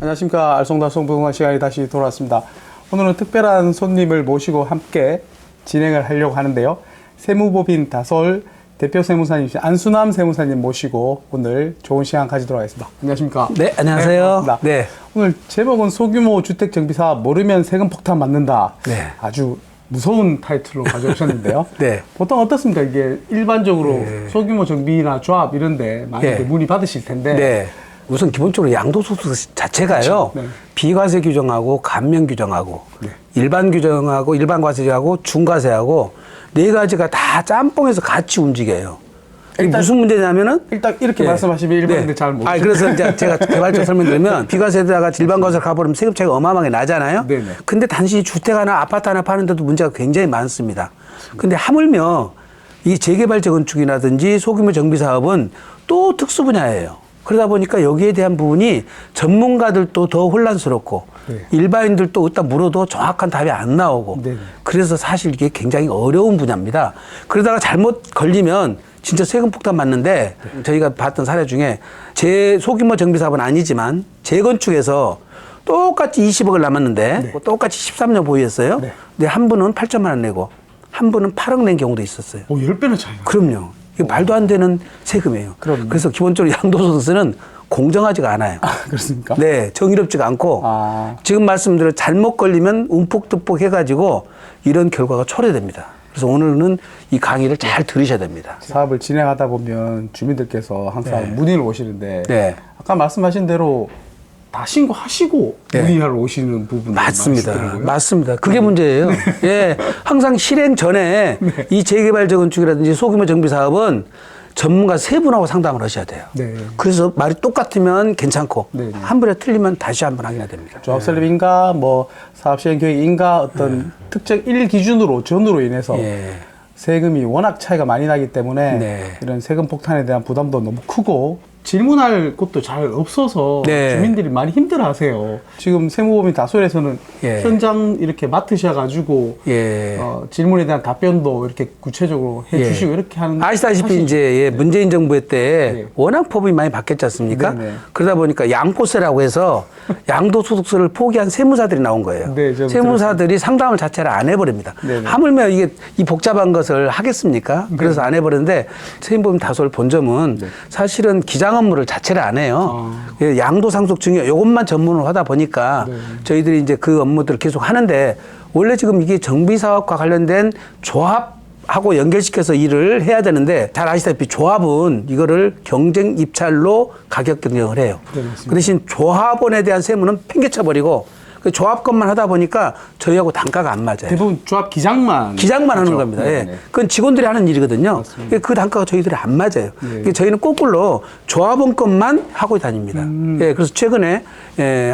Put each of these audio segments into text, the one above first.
안녕하십니까. 알쏭달쏭 부동산 시간이 다시 돌아왔습니다. 오늘은 특별한 손님을 모시고 함께 진행을 하려고 하는데요. 세무법인 다솔 대표 세무사님이신 안수남 세무사님 모시고 오늘 좋은 시간 가지도록 하겠습니다. 안녕하십니까. 네, 안녕하세요. 네. 오늘 제목은 소규모 주택정비사업 모르면 세금 폭탄 맞는다. 네. 아주 무서운 타이틀로 가져오셨는데요. 네. 보통 어떻습니까? 이게 일반적으로 소규모 정비나 조합 이런데 많이 문의 받으실 텐데. 네. 우선 기본적으로 양도소득 자체가요. 그렇죠. 네. 비과세 규정하고 감면 규정하고 일반 규정하고 일반 과세하고 중과세하고 네 가지가 다 짬뽕해서 같이 움직여요. 이게 무슨 문제냐면은 일단 이렇게 말씀하시면 일반인들 잘 모르죠. 그래서 이제 제가 개발적으로 설명드리면 비과세에다가 일반 과세를 가버리면 세금 차이가 어마어마하게 나잖아요. 네네. 근데 단지 주택 하나 아파트 하나 파는데도 문제가 굉장히 많습니다. 근데 하물며 이 재개발 재건축이라든지 소규모 정비 사업은 또 특수 분야예요. 그러다 보니까 여기에 대한 부분이 전문가들도 더 혼란스럽고 일반인들도 어디다 물어도 정확한 답이 안 나오고 그래서 사실 이게 굉장히 어려운 분야입니다. 그러다가 잘못 걸리면 진짜 세금 폭탄 맞는데 저희가 봤던 사례 중에 제 소규모 정비 사업은 아니지만 재건축에서 똑같이 20억을 남았는데 똑같이 13년 보유했어요. 근데 한 분은 8천만 원 내고 한 분은 8억 낸 경우도 있었어요. 10배나 차이가. 그럼요. 이거 말도 안 되는 세금이에요. 그럼요. 그래서 기본적으로 양도소득세는 공정하지가 않아요. 그렇습니까? 네, 정의롭지가 않고 지금 말씀드린 잘못 걸리면 움푹듬푹 해가지고 이런 결과가 초래됩니다. 그래서 오늘은 이 강의를 잘 들으셔야 됩니다. 사업을 진행하다 보면 주민들께서 항상 문의를 오시는데 아까 말씀하신 대로 다 신고하시고 문의하러 오시는 부분이 맞습니다. 맞습니다. 그게 문제예요. 예, 항상 실행 전에 이 재개발 재건축이라든지 소규모 정비 사업은 전문가 세 분하고 상담을 하셔야 돼요. 그래서 말이 똑같으면 괜찮고 한 번에 틀리면 다시 한번 확인해야 됩니다. 조합 설립인가 뭐 사업 시행 계획인가 어떤 특정 일 기준으로 전으로 인해서 세금이 워낙 차이가 많이 나기 때문에 이런 세금 폭탄에 대한 부담도 너무 크고 질문할 곳도 잘 없어서 주민들이 많이 힘들어하세요. 지금 세무법인 다솔에서는 현장 이렇게 맡으셔가지고 질문에 대한 답변도 이렇게 구체적으로 해주시고 이렇게 하는. 아시다시피 이제 문재인 정부 때 워낙 법이 많이 바뀌었지 않습니까? 그러다 보니까 양포세라고 해서 양도소득세를 포기한 세무사들이 나온 거예요. 세무사들이 상담을 자체를 안 해버립니다. 하물며 이게 이 복잡한 것을 하겠습니까? 그래서 안 해버리는데 세무법인 다솔 본점은 사실은 기장 업무를 자체를 안 해요. 양도 상속 증여 이것만 전문으로 하다 보니까 저희들이 이제 그 업무들을 계속 하는데 원래 지금 이게 정비 사업과 관련된 조합하고 연결시켜서 일을 해야 되는데 잘 아시다시피 조합은 이거를 경쟁 입찰로 가격 경쟁을 해요. 그 대신 조합원에 대한 세무는 팽개쳐 버리고 그 조합권만 하다 보니까 저희하고 단가가 안 맞아요. 대부분 조합 기장만 하는 겁니다. 그건 직원들이 하는 일이거든요. 그 단가가 저희들이 안 맞아요. 저희는 거꾸로 조합원 것만 하고 다닙니다. 그래서 최근에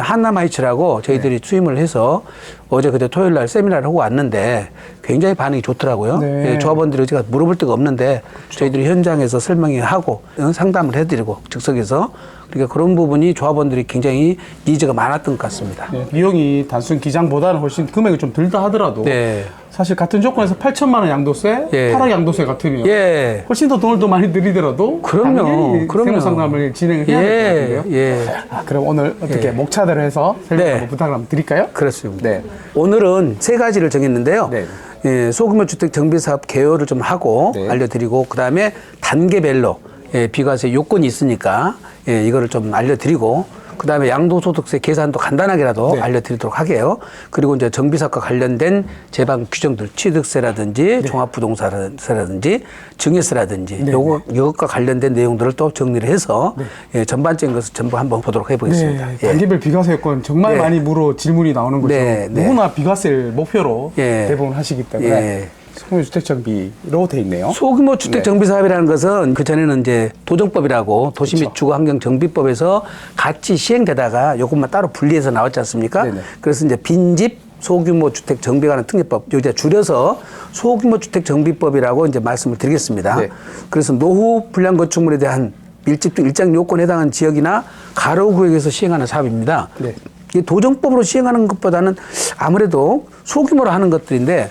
한남하이츠라고 저희들이 수임을 해서 어제 그때 토요일 날 세미나를 하고 왔는데 굉장히 반응이 좋더라고요. 조합원들이 제가 물어볼 데가 없는데 저희들이 현장에서 설명하고 상담을 해드리고 즉석에서 그러니까 그런 부분이 조합원들이 굉장히 니즈가 많았던 것 같습니다. 비용이 단순 기장보다는 훨씬 금액이 좀 들다 하더라도 사실 같은 조건에서 8천만 원 양도세, 8억 양도세 같으면 훨씬 더 돈을 더 많이 들이더라도 당연히 세무 상담을 진행을 해야 될 것 같은데요. 그럼 오늘 어떻게 목차대로 해서 설명 한번 부탁을 한번 드릴까요? 그렇습니다. 오늘은 세 가지를 정했는데요. 소규모 주택 정비 사업 개요를 좀 하고 알려드리고 그다음에 단계별로 비과세 요건이 있으니까 이거를 좀 알려드리고 그다음에 양도소득세 계산도 간단하게라도 알려드리도록 하게요. 그리고 이제 정비사업과 관련된 제방 규정들, 취득세라든지 종합부동산세라든지 증여세라든지 요것과 관련된 내용들을 또 정리를 해서 전반적인 것을 전부 한번 보도록 해보겠습니다. 단계별 비과세 요건 정말 많이 질문이 나오는 거죠. 누구나 비과세를 목표로 대부분 하시기 때문에. 소규모 주택 정비로 돼 있네요. 소규모 주택 정비 사업이라는 것은 그 전에는 이제 도정법이라고 도시 및 주거 환경 정비법에서 같이 시행되다가 요것만 따로 분리해서 나왔지 않습니까? 그래서 이제 빈집 소규모 주택 정비에 관한 특례법, 여기다 줄여서 소규모 주택 정비법이라고 이제 말씀을 드리겠습니다. 그래서 노후 불량 건축물에 대한 밀집 등 일정 요건에 해당하는 지역이나 가로구역에서 시행하는 사업입니다. 이게 도정법으로 시행하는 것보다는 아무래도 소규모로 하는 것들인데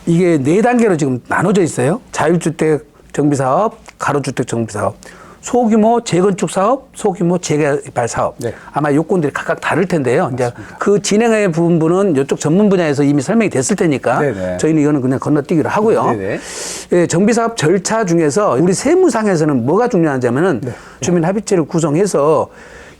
이게 4단계로 지금 나눠져 있어요. 자율주택 정비사업, 가로주택 정비사업, 소규모 재건축 사업, 소규모 재개발 사업. 네. 아마 요건들이 각각 다를 텐데요. 맞습니다. 이제 그 진행의 부분은 이쪽 전문 분야에서 이미 설명이 됐을 테니까 네네. 저희는 이거는 그냥 건너뛰기로 하고요. 예, 정비사업 절차 중에서 우리 세무상에서는 뭐가 중요한지 하면은 네. 주민합의체를 구성해서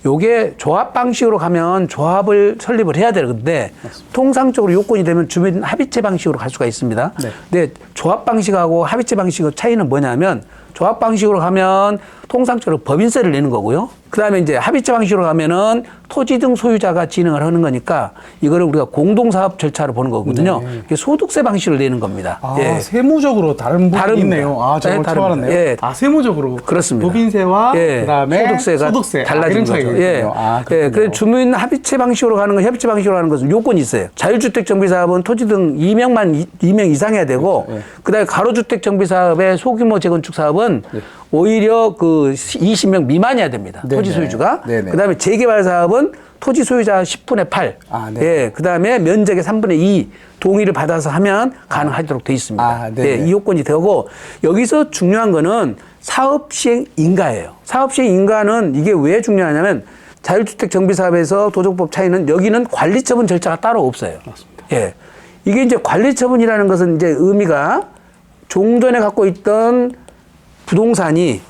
요게 조합 방식으로 가면 조합을 설립을 해야 되는데 맞습니다. 통상적으로 요건이 되면 주민 합의체 방식으로 갈 수가 있습니다. 네. 근데 조합 방식하고 합의체 방식의 차이는 뭐냐면 조합 방식으로 가면 통상적으로 법인세를 내는 거고요. 그다음에 이제 합의체 방식으로 가면은 토지 등 소유자가 진행을 하는 거니까 이거를 우리가 공동사업 절차로 보는 거거든요. 네. 이게 소득세 방식을 내는 겁니다. 아, 예. 세무적으로 다른 부분이 있네요. 아, 저걸 처음 알았네요. 예. 아, 세무적으로. 그렇습니다. 법인세와 예. 그다음에 소득세가 소득세. 달라진 거죠. 예. 아, 예. 그래서 주민 합의체 방식으로 가는 거, 협의체 방식으로 가는 것은 요건이 있어요. 자율주택 정비사업은 토지 등 2명 이상 해야 되고, 그렇죠. 예. 그다음에 가로주택 정비사업의 소규모 재건축 사업은 예. 오히려 그 20명 미만이어야 됩니다. 네네. 토지 소유주가. 네네. 그다음에 재개발 사업은 토지 소유자 10분의 8. 아, 예. 그다음에 면적의 3분의 2 동의를 받아서 하면 가능하도록 돼 있습니다. 아, 예, 이 요건이 되고 여기서 중요한 거는 사업 시행 인가예요. 사업 시행 인가는 이게 왜 중요하냐면 자율주택 정비사업에서 도정법 차이는 여기는 관리처분 절차가 따로 없어요. 맞습니다. 예. 이게 이제 관리처분이라는 것은 이제 의미가 종전에 갖고 있던 부동산이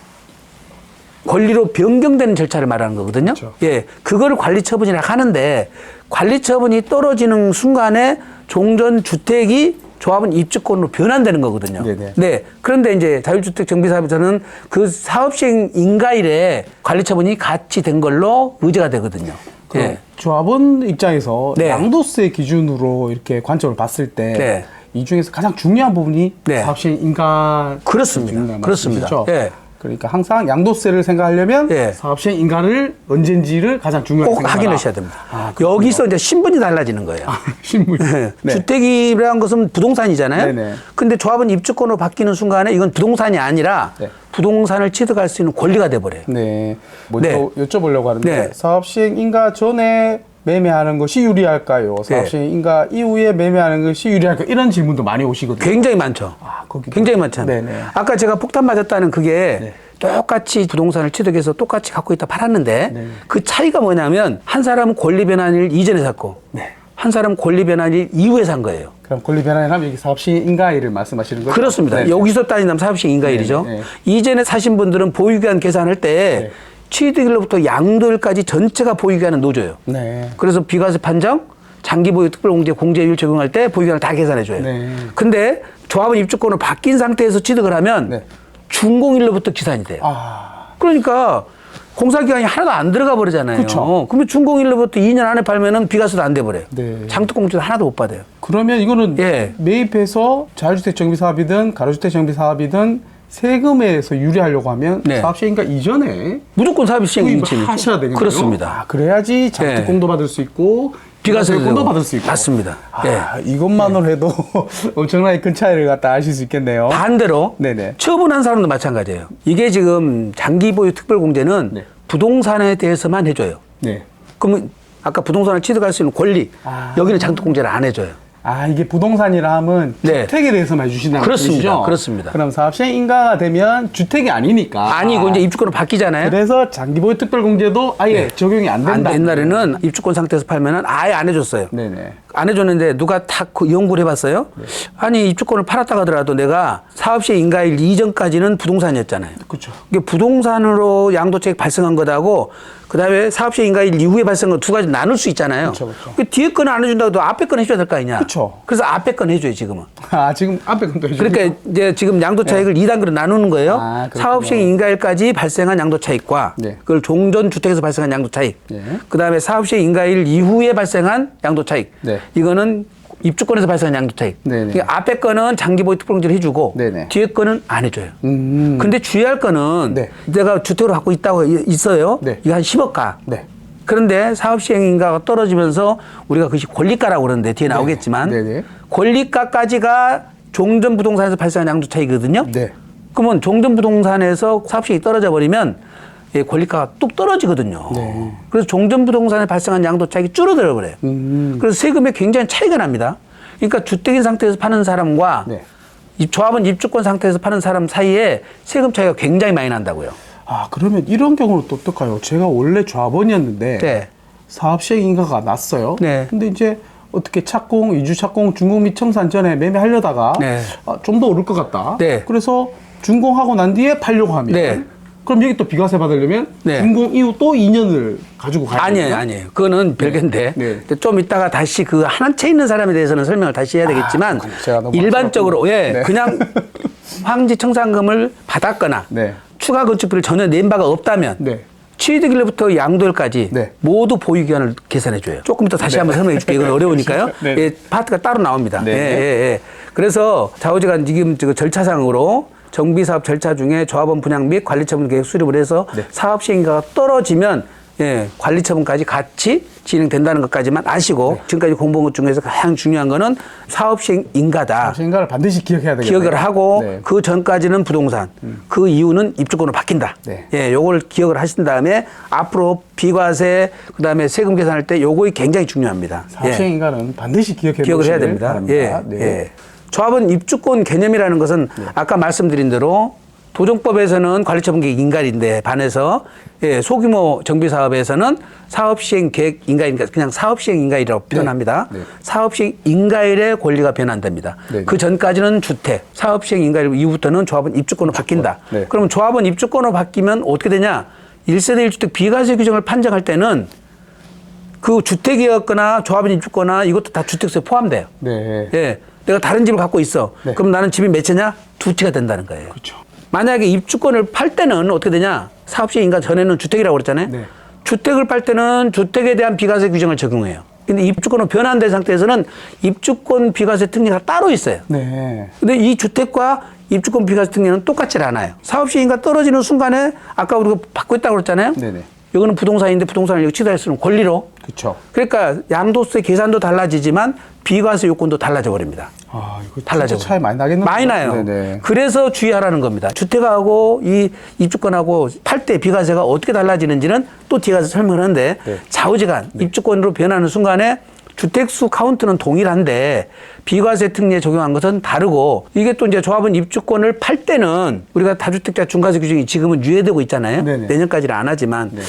권리로 변경되는 절차를 말하는 거거든요. 그렇죠. 예, 그거를 관리처분이라고 하는데 관리처분이 떨어지는 순간에 종전 주택이 조합은 입주권으로 변환되는 거거든요. 네네. 네. 그런데 이제 자율주택 정비사업에서는 그 사업시행 인가일에 관리처분이 같이 된 걸로 의제가 되거든요. 예. 조합원 입장에서 네. 양도세 기준으로 이렇게 관점을 봤을 때. 네. 이 중에서 가장 중요한 부분이 네. 사업시행 인가. 그렇습니다. 그렇습니다. 예. 그러니까 항상 양도세를 생각하려면 예. 사업시행 인가를 언젠지를 가장 중요하게 꼭 확인하셔야 됩니다. 아, 여기서 이제 신분이 달라지는 거예요. 아, 신분. 네. 네. 주택이라는 것은 부동산이잖아요. 네네. 근데 조합은 입주권으로 바뀌는 순간에 이건 부동산이 아니라 네. 부동산을 취득할 수 있는 권리가 돼버려요. 네. 먼저 여쭤보려고 하는데 네. 사업시행 인가 전에 매매하는 것이 유리할까요? 사업시행 인가 이후에 매매하는 것이 유리할까요? 이런 질문도 많이 오시거든요. 굉장히 많죠. 굉장히 많잖아요. 네네. 아까 제가 폭탄 맞았다는 그게 네. 똑같이 부동산을 취득해서 똑같이 갖고 있다 팔았는데 네. 그 차이가 뭐냐면 한 사람은 권리 변환일 이전에 샀고 네. 한 사람은 권리 변환일 이후에 산 거예요. 그럼 권리 변환이라면 여기 사업시행 인가일을 말씀하시는 거죠? 그렇습니다. 네네. 여기서 따지면 사업시행 인가일이죠. 네네. 이전에 사신 분들은 보유기간 계산할 때 네. 취득일로부터 양도일까지 전체가 보유기간은 노조예요. 네. 그래서 비과세 판정, 장기보유 특별공제 공제율 적용할 때 보유기간을 다 계산해줘요. 네. 근데 조합원 입주권을 바뀐 상태에서 취득을 하면 네. 준공일로부터 기산이 돼요. 아. 그러니까 공사기간이 하나도 안 들어가 버리잖아요. 그렇죠. 그러면 준공일로부터 2년 안에 팔면은 비과세도 안 돼 버려요. 네. 장특공제도 하나도 못 받아요. 그러면 이거는 예. 매입해서 자율주택 정비사업이든 가로주택 정비사업이든 세금에서 유리하려고 하면 네. 사업시행인가 이전에 무조건 사업시행 하셔야 되겠네요. 그렇습니다. 아, 그래야지 장특공도 네. 받을 수 있고 비과세도 받을 수 있고. 맞습니다. 아, 이것만으로 해도 엄청나게 큰 차이를 갖다 아실 수 있겠네요. 반대로 네네. 처분한 사람도 마찬가지예요. 이게 지금 장기보유 특별공제는 네. 부동산에 대해서만 해줘요. 네. 그러면 아까 부동산을 취득할 수 있는 권리 여기는 장특공제를 안 해줘요. 아, 이게 부동산이라 하면 네. 주택에 대해서만 해주신다는 그렇습니다. 그렇습니다. 그럼 사업시행 인가가 되면 주택이 아니니까. 아니고 이제 입주권으로 바뀌잖아요. 그래서 장기보유 특별공제도 아예 네. 적용이 안 된다. 옛날에는 입주권 상태에서 팔면은 아예 안 해줬어요. 네네. 안 해줬는데 누가 탁 연구를 해봤어요. 네. 아니 입주권을 팔았다 하더라도 내가 사업시행 인가일 이전까지는 부동산이었잖아요. 그렇죠. 이게 부동산으로 양도차익 발생한 것하고 그다음에 사업시행 인가일 이후에 발생한 두 가지 나눌 수 있잖아요. 그렇죠, 그렇죠. 그 뒤에 거는 안 해준다고 해도 앞에 거는 해줘야 될 거 아니냐. 그렇죠. 그래서 앞에 건 해줘요 지금은. 아 지금 앞에 건도 해줘요. 그러니까 이제 지금 양도차익을 네. 2단계로 나누는 거예요. 사업시행 인가일까지 발생한 양도차익과 네. 그걸 종전 주택에서 발생한 양도차익. 네. 그다음에 사업시행 인가일 이후에 발생한 양도차익. 네. 이거는 입주권에서 발생한 양도차익. 그러니까 앞에 거는 장기보유 특별공제를 해주고 네네. 뒤에 거는 안 해줘요. 근데 주의할 거는 네. 내가 주택으로 갖고 있다고 있어요. 네. 이거 한 10억 가. 네. 그런데 사업시행인가가 떨어지면서 우리가 그것이 권리가라고 그러는데 뒤에 나오겠지만 네네. 권리가까지가 종전부동산에서 발생한 양도차익이거든요. 네. 그러면 종전부동산에서 사업시행이 떨어져 버리면 권리가가 뚝 떨어지거든요. 네. 그래서 종전부동산에 발생한 양도차익이 줄어들어 버려요. 그래서 세금에 굉장히 차이가 납니다. 그러니까 주택인 상태에서 파는 사람과 네. 조합원 입주권 상태에서 파는 사람 사이에 세금 차이가 굉장히 많이 난다고요. 아, 그러면 이런 경우는 또 어떨까요? 제가 원래 조합원이었는데 네. 사업 시행 인가가 났어요. 네. 근데 이제 어떻게 착공, 이주 착공, 준공 및 청산 전에 매매하려다가 네. 좀 더 오를 것 같다. 네. 그래서 준공하고 난 뒤에 팔려고 하면 네. 그럼 여기 또 비과세 받으려면 네. 준공 이후 또 2년을 가지고 가야 돼요? 아니에요. 그거는 별개인데 네. 좀 이따가 다시 그 한 채 있는 사람에 대해서는 설명을 다시 해야 되겠지만 제가 너무 일반적으로 네. 그냥 황지 청산금을 받았거나 네. 추가 건축비를 전혀 낸 바가 없다면 네. 취득일로부터 양도일까지 네. 모두 보유기간을 계산해줘요. 조금 이따 다시 한번 설명해 줄게요. 이건 어려우니까요. 네. 예, 파트가 따로 나옵니다. 네. 예. 그래서 좌우지간 지금 절차상으로 정비사업 절차 중에 조합원 분양 및 관리처분 계획 수립을 해서 네. 사업 시행인가가 떨어지면 관리처분까지 같이 진행된다는 것까지만 아시고 지금까지 공부한 것 중에서 가장 중요한 거는 사업 시행 인가다. 사업 시행 인가를 반드시 기억해야 되겠네요. 기억을 하고 네. 그 전까지는 부동산, 그 이후는 입주권으로 바뀐다. 네. 요걸 기억을 하신 다음에 앞으로 비과세 그다음에 세금 계산할 때 요거이 굉장히 중요합니다. 사업 시행 인가는 반드시 기억을 해야 됩니다. 바랍니다. 네. 조합원 입주권 개념이라는 것은 아까 말씀드린 대로 도정법에서는 관리처분계획 인가인데 반해서 소규모 정비사업에서는 사업시행계획 인가이니까 그냥 사업시행인가이라고 표현합니다. 네. 사업시행인가일의 권리가 변환됩니다. 네. 그 전까지는 주택, 사업시행인가일 이후부터는 조합원 입주권으로 바뀐다. 네. 그럼 조합원 입주권으로 바뀌면 어떻게 되냐? 1세대 1주택 비과세 규정을 판정할 때는 그 주택이었거나 조합원 입주권이나 이것도 다 주택세에 포함돼요. 네. 내가 다른 집을 갖고 있어. 네. 그럼 나는 집이 몇 채냐? 2채가 된다는 거예요. 그렇죠. 만약에 입주권을 팔 때는 어떻게 되냐? 사업시행 인가 전에는 주택이라고 그랬잖아요. 네. 주택을 팔 때는 주택에 대한 비과세 규정을 적용해요. 근데 입주권은 변환된 상태에서는 입주권 비과세 특례가 따로 있어요. 네. 근데 이 주택과 입주권 비과세 특례는 똑같지 않아요. 사업시행 인가 떨어지는 순간에 아까 우리가 받고 있다고 그랬잖아요. 네네. 이거는 부동산인데 부동산을 여기 취득할 수 있는 권리로. 그렇죠. 그러니까 양도세 계산도 달라지지만 비과세 요건도 달라져 버립니다. 아, 이거 달라져. 진짜 차이 많이 나겠는데. 많이 나요. 네네. 그래서 주의하라는 겁니다. 주택하고 이 입주권하고 팔 때 비과세가 어떻게 달라지는지는 또 뒤에 가서 설명을 하는데 네. 좌우지간 입주권으로 변하는 순간에 주택수 카운트는 동일한데 비과세 특례에 적용한 것은 다르고 이게 또 이제 조합원 입주권을 팔 때는 우리가 다주택자 중과세 규정이 지금은 유예되고 있잖아요. 네네. 내년까지는 안 하지만 네.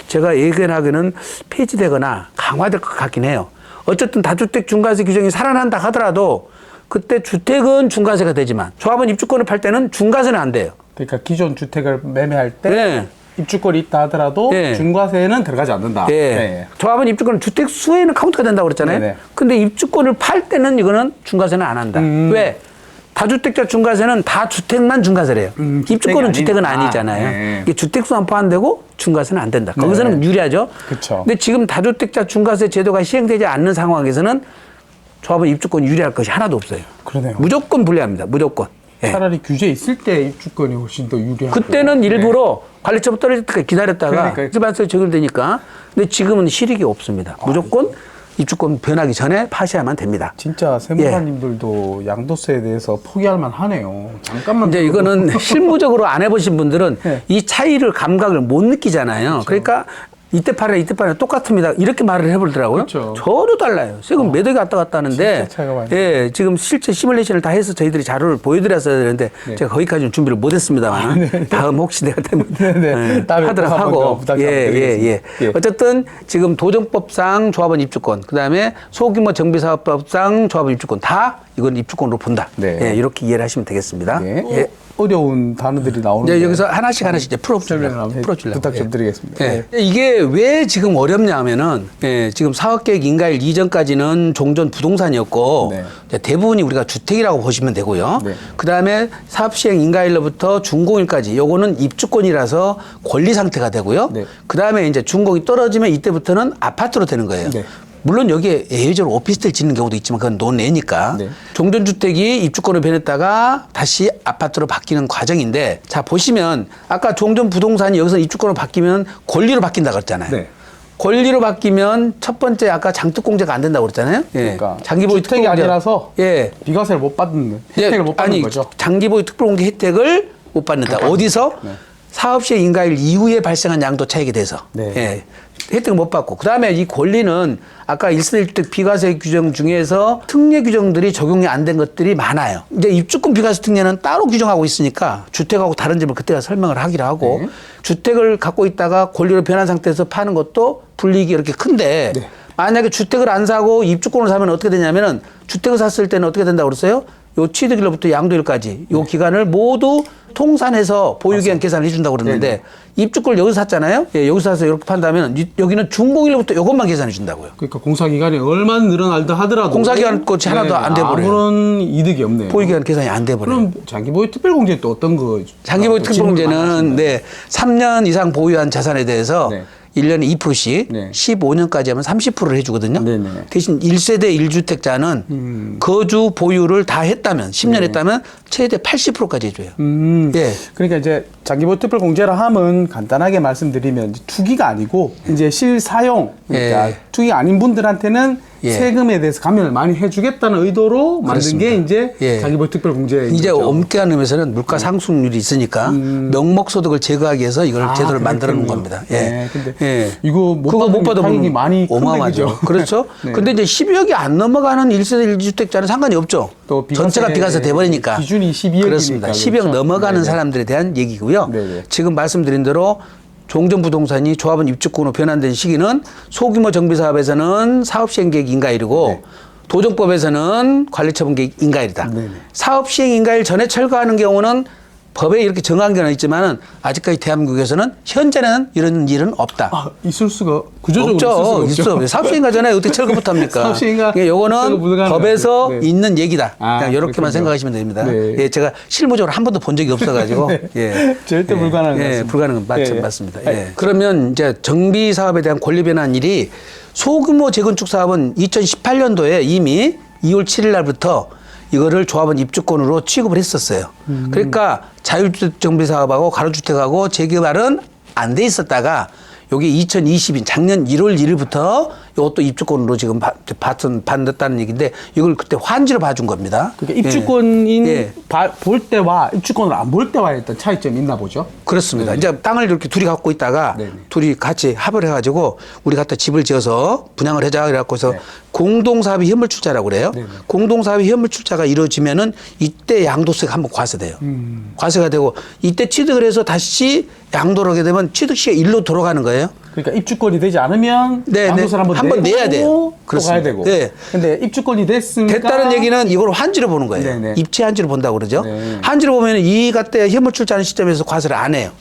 제가 예견하기는 폐지되거나 강화될 것 같긴 해요. 어쨌든 다주택 중과세 규정이 살아난다 하더라도 그때 주택은 중과세가 되지만 조합원 입주권을 팔 때는 중과세는 안 돼요. 그러니까 기존 주택을 매매할 때 네. 입주권이 있다 하더라도 네. 중과세는 들어가지 않는다. 네. 조합원 입주권은 주택 수에는 카운트가 된다고 그랬잖아요. 네네. 근데 입주권을 팔 때는 이거는 중과세는 안 한다. 왜? 다주택자 중과세는 다 주택만 중과세래요. 입주권은 주택은 아니잖아요. 네. 이게 주택수만 포함되고 중과세는 안 된다. 거기서는 유리하죠. 그쵸. 근데 지금 다주택자 중과세 제도가 시행되지 않는 상황에서는 조합원 입주권 유리할 것이 하나도 없어요. 그러네요. 무조건 불리합니다. 무조건. 예. 차라리 규제 있을 때 입주권이 훨씬 더 유리하고. 그때는 일부러 관리처분 떨어질 때까지 기다렸다가 그러니까요. 일반세 적용되니까. 근데 지금은 실익이 없습니다. 무조건 입주권 변하기 전에 파시야만 됩니다. 진짜 세무사님들도 양도세에 대해서 포기할 만하네요. 잠깐만. 이제 이거는 실무적으로 안 해보신 분들은 네. 이 차이를 감각을 못 느끼잖아요. 그러니까 이때 팔아 똑같습니다. 이렇게 말을 해보더라고요. 그렇죠. 저도 달라요. 세금 몇 억이 왔다 갔다 하는데 진짜 차이가 많이 예, 지금 실제 시뮬레이션을 다 해서 저희들이 자료를 보여드렸어야 되는데 제가 거기까지는 준비를 못했습니다만 다음 혹시 내가 되면 네네. 다음에 하도록 꼭 한번 더 하고 부탁 드리겠습니다. 예. 어쨌든 지금 도정법상 조합원 입주권 그다음에 소규모 정비사업법상 조합원 입주권 다 이건 입주권으로 본다. 네. 예, 이렇게 이해를 하시면 되겠습니다. 네. 예. 어려운 단어들이 나오는데. 이제 여기서 하나씩 이제 설명을 한번 풀어주려고. 부탁 좀 드리겠습니다. 예. 이게 왜 지금 어렵냐면은 지금 사업계획 인가일 이전까지는 종전 부동산이었고 네. 이제 대부분이 우리가 주택이라고 보시면 되고요. 네. 그다음에 사업시행 인가일로부터 준공일까지 요거는 입주권이라서 권리 상태가 되고요. 네. 그다음에 이제 준공이 떨어지면 이때부터는 아파트로 되는 거예요. 네. 물론 여기에 예외적으로 오피스텔 짓는 경우도 있지만 그건 논외니까 네. 종전주택이 입주권으로 변했다가 다시 아파트로 바뀌는 과정인데 자 보시면 아까 종전부동산이 여기서 입주권으로 바뀌면 권리로 바뀐다고 그랬잖아요. 네. 권리로 바뀌면 첫 번째 아까 장특공제가 안 된다고 그랬잖아요. 그러니까 장기보유 주택이 특별공제. 아니라서 예. 비과세를 못 받는 혜택을 못 받는 아니, 거죠. 장기보유 특별공제 혜택을 못 받는다. 어디서? 네. 사업시행 인가일 이후에 발생한 양도 차익에 대해서. 네. 예. 혜택을 못 받고 그다음에 이 권리는 아까 1세대 주택 비과세 규정 중에서 특례 규정들이 적용이 안 된 것들이 많아요. 이제 입주권 비과세 특례는 따로 규정하고 있으니까 주택하고 다른 점을 그때가 설명을 하기로 하고 네. 주택을 갖고 있다가 권리로 변한 상태에서 파는 것도 불이익이 이렇게 큰데 네. 만약에 주택을 안 사고 입주권을 사면 어떻게 되냐면은 주택을 샀을 때는 어떻게 된다고 그랬어요? 요 취득일로부터 양도일까지 요 기간을 모두 통산해서 보유기한 계산을 해준다고 그랬는데 네네. 입주권을 여기서 샀잖아요. 예, 여기서 사서 이렇게 판다면 여기는 준공일로부터 요것만 계산해 준다고요. 그러니까 공사기간이 얼마나 늘어날다 하더라도 공사기간 것이 하나도 안 돼버려요. 아무런 이득이 없네요. 보유기간 계산이 안 돼버려요. 그럼 장기보유 특별공제 또 어떤 거? 장기보유 특별공제는 네, 3년 이상 보유한 자산에 대해서 네. 1년에 2%씩 네. 15년까지 하면 30%를 해주거든요. 네네. 대신 1세대 1주택자는 거주 보유를 다 했다면 10년 네. 했다면 최대 80%까지 해줘요. 예. 그러니까 이제 장기보유 특별공제라 하면 간단하게 말씀드리면 투기가 아니고 이제 실사용 그러니까 예. 투기가 아닌 분들한테는 예. 세금에 대해서 감면을 많이 해주겠다는 의도로 만든 그렇습니다. 게 이제 예. 장기보유 특별공제. 이제 엄격한 의미에서는 물가 상승률이 있으니까 명목소득을 제거하기 위해서 이걸 제도를 만들어 놓은 겁니다. 예. 네, 근데 예. 이거 못 받으면 많이 어마어마하죠. 그렇죠. 네. 근데 이제 12억이 안 넘어가는 1세대 1주택자는 상관이 없죠. 또 전체가 비과세 돼버리니까. 기준이 12억이니까. 그렇습니다. 12억 그렇죠? 넘어가는 네네. 사람들에 대한 얘기고요. 네네. 지금 말씀드린 대로 종전부동산이 조합원 입주권으로 변환된 시기는 소규모 정비사업에서는 사업시행계획 인가일이고 네. 도정법에서는 관리처분계획 인가일이다. 네네. 사업시행 인가일 전에 철거하는 경우는 법에 이렇게 정한 건 있지만은 아직까지 대한민국에서는 현재는 이런 일은 없다. 아, 있을 수가 구조적으로 있어. 사업시행가 전에 어떻게 철거부터 합니까? 사업시행가 요거는 법에서 네. 있는 얘기다. 그냥 이렇게만 그렇군요. 생각하시면 됩니다. 네. 예, 제가 실무적으로 한 번도 본 적이 없어가지고 네. 예, 절대 불가능한 것 같습니다. 불가능한 맞습니다. 예. 그러면 이제 정비 사업에 대한 권리 변환 일이 소규모 재건축 사업은 2018년도에 이미 2월 7일 날부터 이거를 조합원 입주권으로 취급을 했었어요. 그러니까 자유주택 정비 사업하고 가로주택하고 재개발은 안 돼 있었다가 여기 2020년 작년 1월 1일부터 이것도 입주권으로 지금 받았다는 얘기인데 이걸 그때 환지로 봐준 겁니다. 그러니까 입주권인 볼 때와 입주권을 안 볼 때와의 어떤 차이점이 있나 보죠? 그렇습니다. 이제 땅을 이렇게 둘이 갖고 있다가 둘이 같이 합을 해가지고 우리 갖다 집을 지어서 분양을 하자 그래갖고서 공동사업이 현물출자라고 그래요. 공동사업이 현물출자가 이루어지면은 이때 양도세가 한번 과세돼요. 과세가 되고 이때 취득을 해서 다시 양도를 하게 되면 취득시가 일로 돌아가는 거예요. 그러니까 입주권이 되지 않으면 양도세를 한번 내야 돼요. 그렇습니다. 가야 되고. 네. 근데 입주권이 됐다는 얘기는 이걸 환지로 보는 거예요. 네네. 입지 환지로 본다고 그러죠. 네. 환지로 보면 이 갖다 현물 출자하는 시점에서 과세를 안 해요.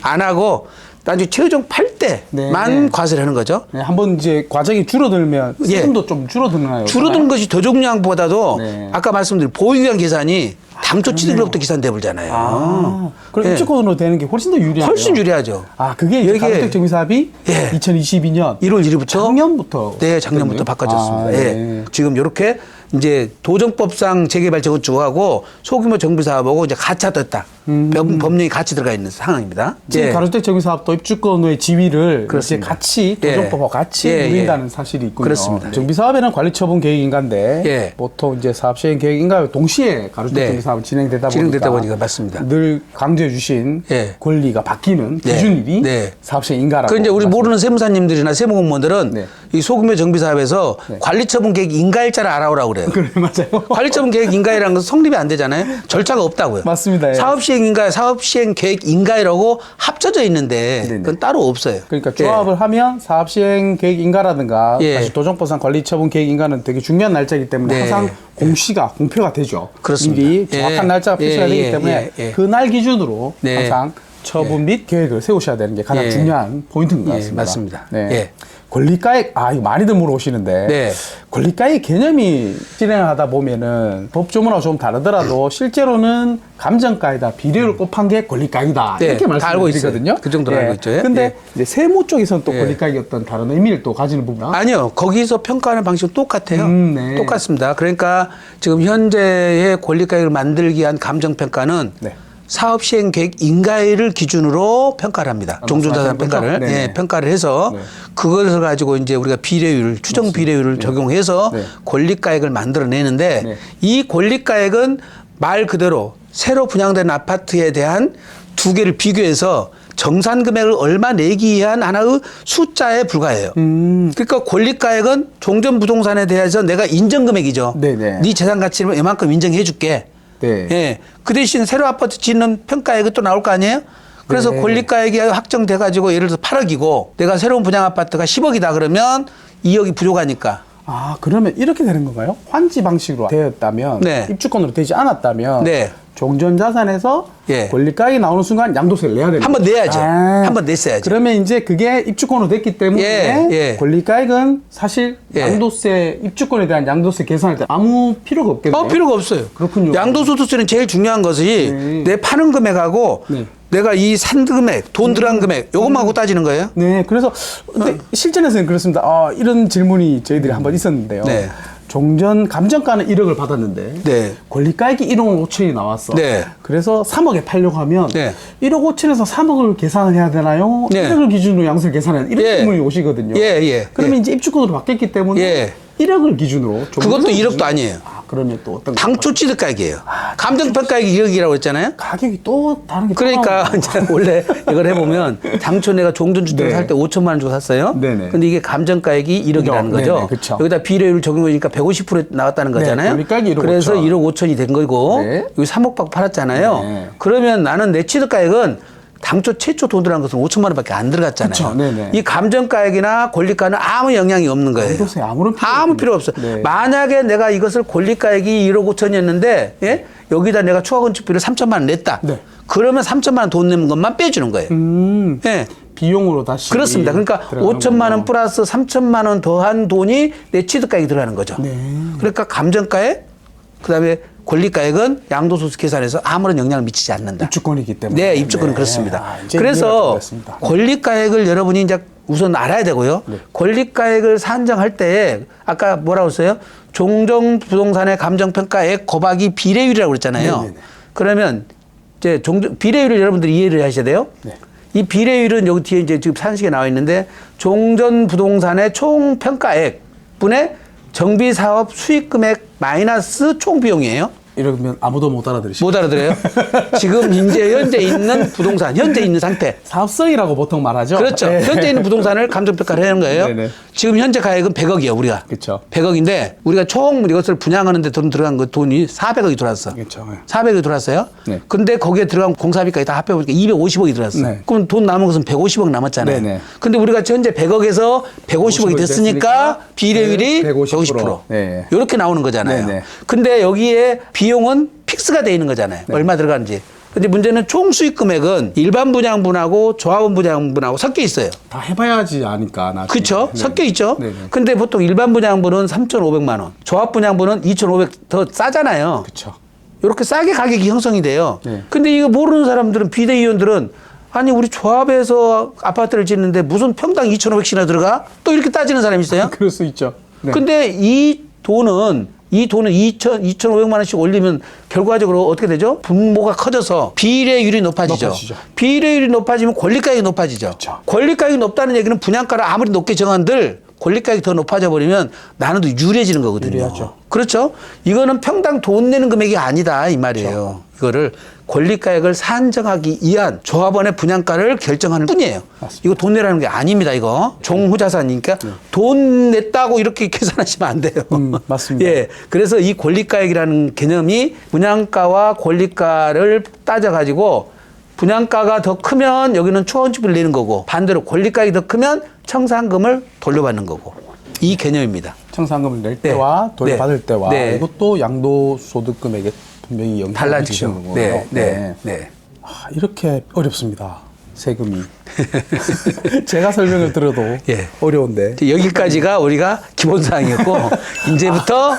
안 하고 나중에 최종 팔 때만 과세를 하는 거죠. 네. 한번 이제 과정이 줄어들면 세금도 좀 줄어드나요? 줄어드는 것이 더종량보다도 아까 말씀드린 보유기간 계산이 당초 취득일로부터 계산돼 버리잖아요. 그럼 입주권으로 되는 게 훨씬 더 유리하죠. 훨씬 유리하죠. 그게 이제 가주택 정비사업이 2022년 1월 1일부터 작년부터 네, 작년부터 바꿔졌습니다. 지금 이렇게 이제 도정법상 재개발 재건축하고 소규모 정비사업하고 이제 같이 됐다. 법령이 같이 들어가 있는 상황입니다. 지금 가로주택 정비사업도 입주권의 지위를 이제 같이 도정법과 같이 누린다는 사실이 있군요. 그렇습니다. 정비사업에는 관리처분 계획인가인데 보통 이제 사업시행 계획인가 동시에 가로주택 정비사업이 진행되다 보니까 맞습니다. 늘 강조해 주신 권리가 바뀌는 기준일이 사업시행인가라고. 그 이제 우리 모르는 세무사님들이나 세무공무원들은 이 소규모 정비사업에서 관리처분 계획 인가일자를 알아오라고 그래요. 그래 맞아요. 관리처분 계획 인가이라는 건 성립이 안 되잖아요. 절차가 없다고요. 맞습니다. 사업시행인가, 사업시행 계획 인가이라고 합쳐져 있는데 그건 따로 없어요. 그러니까 조합을 하면 사업시행 계획 인가라든가 사실 도정법상 관리처분 계획 인가는 되게 중요한 날짜이기 때문에 항상 공표가 되죠. 그렇습니다. 미리 정확한 날짜가 표시가 되기 때문에 그날 기준으로 항상 처분 및 계획을 세우셔야 되는 게 가장 중요한 포인트인 것 같습니다. 맞습니다. 권리가액, 이거 많이들 물어보시는데, 권리가액 개념이 진행을 하다 보면은 법조문하고 좀 다르더라도 실제로는 감정가에다 비례율을 곱한 게 권리가액이다. 이렇게 말씀을 드리거든요. 그 정도로 알고 있죠. 근데 이제 세무 쪽에서는 또 권리가액이 어떤 다른 의미를 또 가지는 부분은? 아니요. 거기서 평가하는 방식은 똑같아요. 똑같습니다. 그러니까 지금 현재의 권리가액을 만들기 위한 감정평가는 사업시행 계획 인가일을 기준으로 평가를 합니다. 종전자산 평가를 평가를 해서 그것을 가지고 이제 우리가 비례율 추정 비례율을 적용해서 권리가액을 만들어내는데 이 권리가액은 말 그대로 새로 분양된 아파트에 대한 두 개를 비교해서 정산 금액을 얼마 내기 위한 하나의 숫자에 불과해요. 그러니까 권리가액은 종전부동산에 대해서 내가 인정 금액이죠. 네네. 네 재산 가치를 이만큼 인정해 줄게. 네. 예. 그 대신 새로 아파트 짓는 평가액이 또 나올 거 아니에요? 그래서 네. 권리가액이 확정돼 가지고 예를 들어서 8억이고 내가 새로운 분양 아파트가 10억이다 그러면 2억이 부족하니까. 아, 그러면 이렇게 되는 건가요? 환지 방식으로 되었다면, 네. 입주권으로 되지 않았다면, 네. 종전자산에서 예. 권리가액이 나오는 순간 양도세를 내야 됩니다. 한번 내야죠. 아, 한번 냈어야죠. 그러면 이제 그게 입주권으로 됐기 때문에 예, 예. 권리가액은 사실 예. 양도세, 입주권에 대한 양도세 계산할 때 아무 필요가 없겠네요. 필요가 없어요. 그렇군요. 양도소득세는 제일 중요한 것이 내 파는 금액하고 네. 내가 이 산 금액, 돈 들어간 금액, 요것만 하고 따지는 거예요. 네, 그래서 근데 실전에서는 그렇습니다. 이런 질문이 저희들이 한번 있었는데요. 네. 종전 감정가는 1억을 받았는데 네. 권리가액이 1억 5천이 나왔어. 네. 그래서 3억에 팔려고 하면 네. 1억 5천에서 3억을 계산을 해야 되나요? 네. 1억을 기준으로 양수를 계산해야 되나? 이런 예. 질문이 오시거든요. 예, 예. 그러면 예. 이제 입주권으로 바뀌었기 때문에 예. 1억을 기준으로 그것도 종전 1억도 아니에요. 그러면 또 어떤 당초 취득가액이에요. 감정평가액이 1억이라고 했잖아요. 가격이 또 다른 게 그러니까 또 이제 원래 이걸 해보면 당초 내가 종전주택을 네. 살 때 5천만 원 주고 샀어요. 네네. 근데 이게 감정가액이 1억이라는 거죠. 네네, 그쵸. 여기다 비례율 적용하니까 150% 나왔다는 거잖아요. 권리가액이 1억 그래서 5천. 1억 5천이 된 거고 네. 여기 3억 받고 팔았잖아요. 네. 그러면 나는 내 취득가액은 당초 최초 돈 들어간 것은 5천만 원밖에 안 들어갔잖아요. 그쵸, 네네. 이 감정가액이나 권리가는 아무 영향이 없는 거예요. 양도세 아무런 필요 아무 필요 없어요. 네. 만약에 내가 이것을 권리가액이 1억 5천이었는데 예? 여기다 내가 추가건축비를 3천만 원 냈다. 네. 그러면 3천만 원 돈 내는 것만 빼주는 거예요. 예. 비용으로 다시 그렇습니다. 그러니까 들어가는 5천만 원 거구나. 플러스 3천만 원 더한 돈이 내 취득가액이 들어가는 거죠. 네. 그러니까 감정가액, 그다음에 권리가액은 양도소득 계산에서 아무런 영향을 미치지 않는다. 입주권이기 때문에. 네, 입주권은 그렇습니다. 이제 그래서 이해가 됐습니다. 권리가액을 여러분이 이제 우선 알아야 되고요. 네. 권리가액을 산정할 때 아까 뭐라고 했어요? 종전부동산의 감정평가액 곱하기 비례율이라고 그랬잖아요. 네네네. 그러면 이제 비례율을 여러분들이 이해를 하셔야 돼요. 네. 이 비례율은 여기 뒤에 이제 지금 산식에 나와 있는데 종전부동산의 총 평가액 분의 정비사업 수익금액 마이너스 총 비용이에요. 이러면 아무도 못 알아들으시죠. 못 알아들어요? 지금 현재 있는 부동산, 현재 있는 상태. 사업성이라고 보통 말하죠. 그렇죠. 네. 현재 있는 부동산을 감정평가를 하는 거예요. 네네. 지금 현재 가액은 100억이에요, 우리가. 그렇죠. 100억인데 우리가 총 이것을 분양하는데 돈 들어간 거 돈이 400억이 들어왔어. 그렇죠. 네. 400억이 들어왔어요. 네. 근데 거기에 들어간 공사비까지 다 합해보니까 250억이 들어왔어. 네. 그럼 돈 남은 것은 150억 남았잖아요. 네네. 근데 우리가 현재 100억에서 150억이 됐으니까 됐으니까 비례율이 네, 150%. 150%. 네. 이렇게 나오는 거잖아요. 네네. 근데 여기에 비용은 픽스가 돼 있는 거잖아요. 얼마 들어가는지. 근데 문제는 총 수익 금액은 일반 분양분하고 조합원 분양분하고 섞여 있어요. 다 해봐야지 아니까. 나중에. 그렇죠? 네. 섞여 있죠? 네네. 근데 보통 일반 분양분은 3,500만 원, 조합 분양분은 2,500 더 싸잖아요. 그렇죠. 이렇게 싸게 가격이 형성이 돼요. 네. 근데 이거 모르는 사람들은 비대위원들은 아니 우리 조합에서 아파트를 짓는데 무슨 평당 2,500씩이나 들어가? 또 이렇게 따지는 사람이 있어요. 그럴 수 있죠. 네. 근데 이 돈은 2,500만 원씩 올리면 결과적으로 어떻게 되죠? 분모가 커져서 비례율이 높아지죠. 비례율이 높아지면 권리가액이 높아지죠. 그렇죠. 권리가액이 높다는 얘기는 분양가를 아무리 높게 정한들 권리가액이 더 높아져 버리면 나는 더 유리해지는 거거든요. 유리하죠. 그렇죠? 이거는 평당 돈 내는 금액이 아니다 이 말이에요. 그렇죠. 이거를 권리가액을 산정하기 위한 조합원의 분양가를 결정하는 뿐이에요. 맞습니다. 이거 돈 내라는 게 아닙니다. 이거 종후자산이니까 돈 냈다고 이렇게 계산하시면 안 돼요. 맞습니다. 예, 그래서 이 권리가액이라는 개념이 분양가와 권리가를 따져가지고 분양가가 더 크면 여기는 초원집을 내는 거고 반대로 권리가액이 더 크면 청산금을 돌려받는 거고 이 개념입니다. 청산금을 낼 때와 돌려받을 네. 때와 네. 이것도 양도소득 금액에 분명히 영향을 달라지죠. 미치는 거고요. 네. 이렇게 어렵습니다. 세금이. 제가 설명을 들어도 예. 어려운데. 여기까지가 우리가 기본 사항이었고 이제부터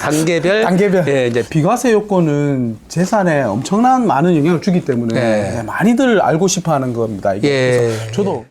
단계별 예, 이제 비과세 요건은 재산에 엄청난 많은 영향을 주기 때문에 예. 많이들 알고 싶어 하는 겁니다. 이게. 예. 그래서 저도